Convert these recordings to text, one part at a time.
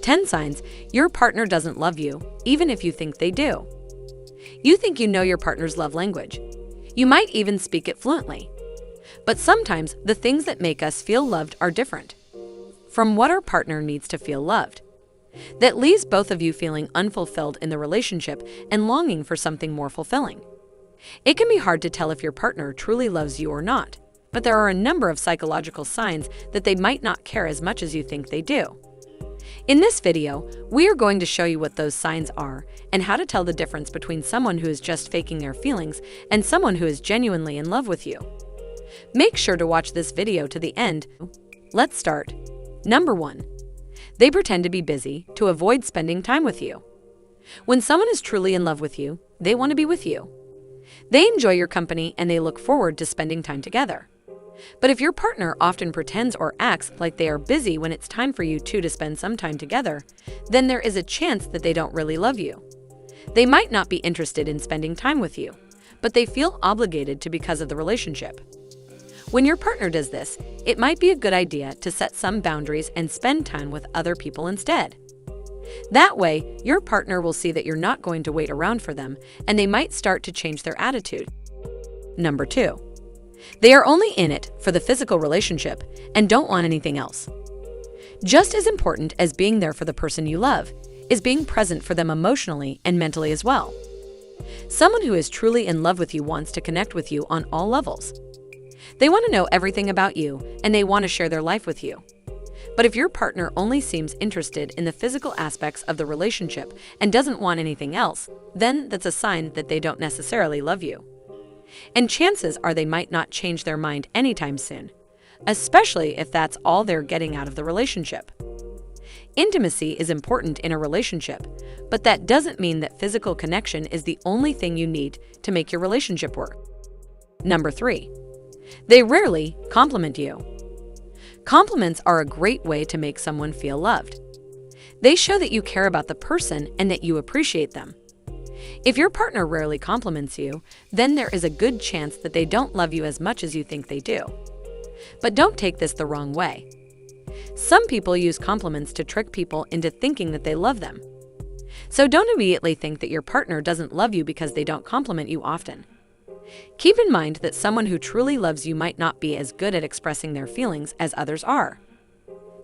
10 signs your partner doesn't love you, even if you think they do. You think you know your partner's love language. You might even speak it fluently. But sometimes the things that make us feel loved are different from what our partner needs to feel loved. That leaves both of you feeling unfulfilled in the relationship and longing for something more fulfilling. It can be hard to tell if your partner truly loves you or not, but there are a number of psychological signs that they might not care as much as you think they do. In this video, we are going to show you what those signs are and how to tell the difference between someone who is just faking their feelings and someone who is genuinely in love with you. Make sure to watch this video to the end. Let's start. Number 1. They pretend to be busy to avoid spending time with you. When someone is truly in love with you, they want to be with you. They enjoy your company and they look forward to spending time together. But if your partner often pretends or acts like they are busy when it's time for you two to spend some time together, then there is a chance that they don't really love you. They might not be interested in spending time with you, but they feel obligated to because of the relationship. When your partner does this, it might be a good idea to set some boundaries and spend time with other people instead. That way, your partner will see that you're not going to wait around for them, and they might start to change their attitude. Number 2. They are only in it for the physical relationship and don't want anything else. Just as important as being there for the person you love is being present for them emotionally and mentally as well. Someone who is truly in love with you wants to connect with you on all levels. They want to know everything about you and they want to share their life with you. But if your partner only seems interested in the physical aspects of the relationship and doesn't want anything else, then that's a sign that they don't necessarily love you. And chances are they might not change their mind anytime soon, especially if that's all they're getting out of the relationship. Intimacy is important in a relationship, but that doesn't mean that physical connection is the only thing you need to make your relationship work. Number 3. They rarely compliment you. Compliments are a great way to make someone feel loved. They show that you care about the person and that you appreciate them. If your partner rarely compliments you, then there is a good chance that they don't love you as much as you think they do. But don't take this the wrong way. Some people use compliments to trick people into thinking that they love them. So don't immediately think that your partner doesn't love you because they don't compliment you often. Keep in mind that someone who truly loves you might not be as good at expressing their feelings as others are.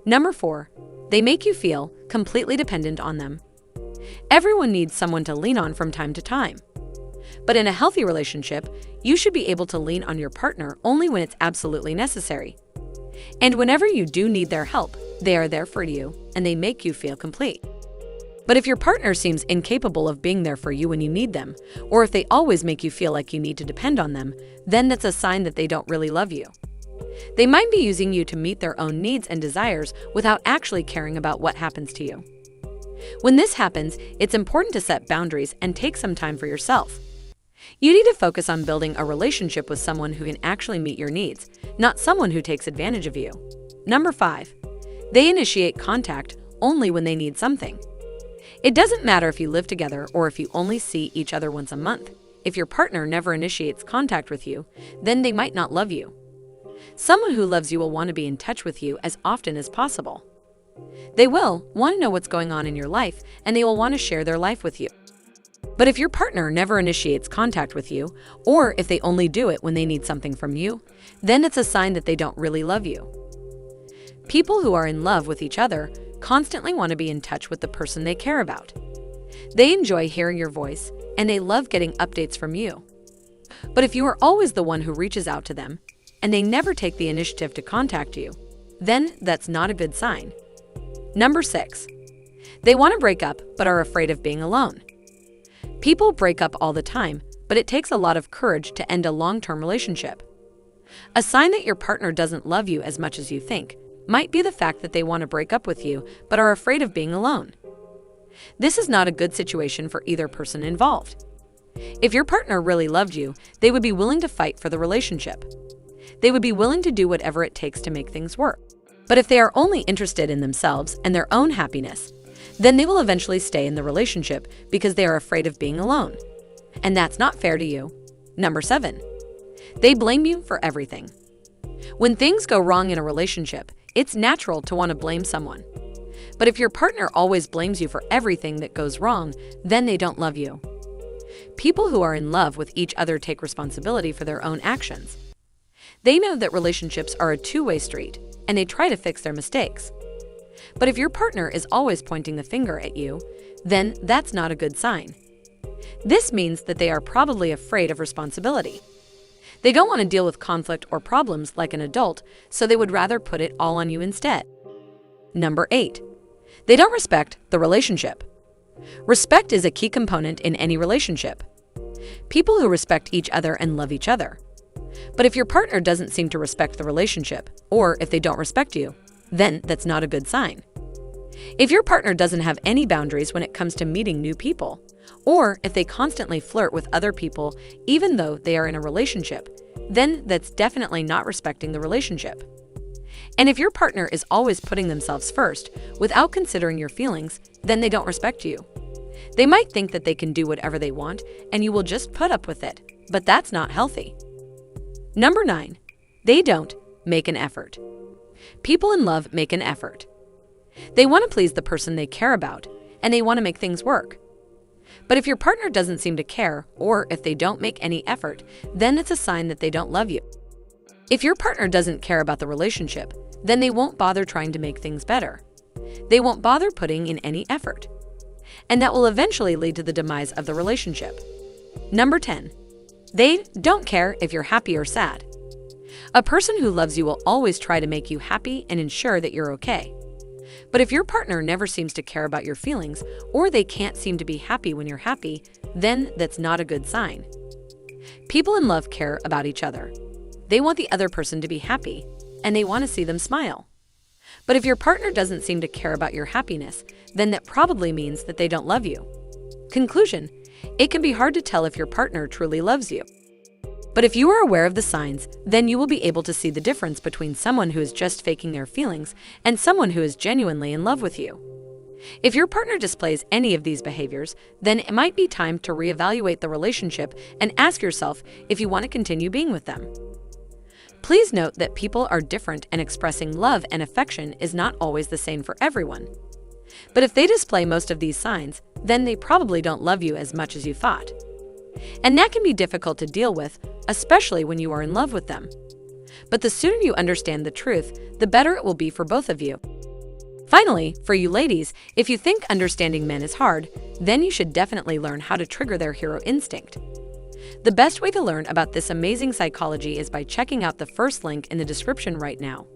Number 4. They make you feel completely dependent on them. Everyone needs someone to lean on from time to time. But in a healthy relationship, you should be able to lean on your partner only when it's absolutely necessary. And whenever you do need their help, they are there for you and they make you feel complete. But if your partner seems incapable of being there for you when you need them, or if they always make you feel like you need to depend on them, then that's a sign that they don't really love you. They might be using you to meet their own needs and desires without actually caring about what happens to you. When this happens, it's important to set boundaries and take some time for yourself. You need to focus on building a relationship with someone who can actually meet your needs, not someone who takes advantage of you. Number 5. They initiate contact only when they need something. It doesn't matter if you live together or if you only see each other once a month. If your partner never initiates contact with you, then they might not love you. Someone who loves you will want to be in touch with you as often as possible. They will want to know what's going on in your life and they will want to share their life with you. But if your partner never initiates contact with you, or if they only do it when they need something from you, then it's a sign that they don't really love you. People who are in love with each other constantly want to be in touch with the person they care about. They enjoy hearing your voice and they love getting updates from you. But if you are always the one who reaches out to them and they never take the initiative to contact you, then that's not a good sign. Number 6. They want to break up but are afraid of being alone. People break up all the time, but it takes a lot of courage to end a long-term relationship. A sign that your partner doesn't love you as much as you think might be the fact that they want to break up with you but are afraid of being alone. This is not a good situation for either person involved. If your partner really loved you, they would be willing to fight for the relationship. They would be willing to do whatever it takes to make things work. But if they are only interested in themselves and their own happiness, then they will eventually stay in the relationship because they are afraid of being alone. And that's not fair to you. Number 7. They blame you for everything. When things go wrong in a relationship, it's natural to want to blame someone. But if your partner always blames you for everything that goes wrong, then they don't love you. People who are in love with each other take responsibility for their own actions. They know that relationships are a two-way street, and they try to fix their mistakes. But if your partner is always pointing the finger at you, then that's not a good sign. This means that they are probably afraid of responsibility. They don't want to deal with conflict or problems like an adult, so they would rather put it all on you instead. Number 8. They don't respect the relationship. Respect is a key component in any relationship. People who respect each other and love each other. But if your partner doesn't seem to respect the relationship, or if they don't respect you, then that's not a good sign. If your partner doesn't have any boundaries when it comes to meeting new people, or if they constantly flirt with other people even though they are in a relationship, then that's definitely not respecting the relationship. And if your partner is always putting themselves first without considering your feelings, then they don't respect you. They might think that they can do whatever they want and you will just put up with it, but that's not healthy. Number 9. They don't make an effort. People in love make an effort. They want to please the person they care about, and they want to make things work. But if your partner doesn't seem to care, or if they don't make any effort, then it's a sign that they don't love you. If your partner doesn't care about the relationship, then they won't bother trying to make things better. They won't bother putting in any effort. And that will eventually lead to the demise of the relationship. Number 10. They don't care if you're happy or sad. A person who loves you will always try to make you happy and ensure that you're okay. But if your partner never seems to care about your feelings, or they can't seem to be happy when you're happy, then that's not a good sign. People in love care about each other. They want the other person to be happy, and they want to see them smile. But if your partner doesn't seem to care about your happiness, then that probably means that they don't love you. Conclusion: it can be hard to tell if your partner truly loves you. But if you are aware of the signs, then you will be able to see the difference between someone who is just faking their feelings and someone who is genuinely in love with you. If your partner displays any of these behaviors, then it might be time to reevaluate the relationship and ask yourself if you want to continue being with them. Please note that people are different and expressing love and affection is not always the same for everyone. But if they display most of these signs, then they probably don't love you as much as you thought. And that can be difficult to deal with, especially when you are in love with them. But the sooner you understand the truth, the better it will be for both of you. Finally, for you ladies, if you think understanding men is hard, then you should definitely learn how to trigger their hero instinct. The best way to learn about this amazing psychology is by checking out the first link in the description right now.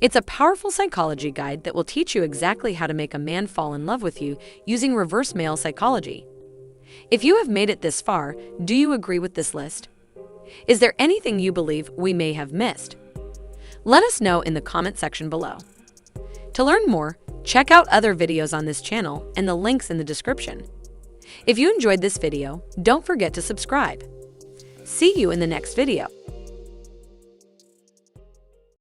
It's a powerful psychology guide that will teach you exactly how to make a man fall in love with you using reverse male psychology. If you have made it this far, do you agree with this list? Is there anything you believe we may have missed? Let us know in the comment section below. To learn more, check out other videos on this channel and the links in the description. If you enjoyed this video, don't forget to subscribe. See you in the next video.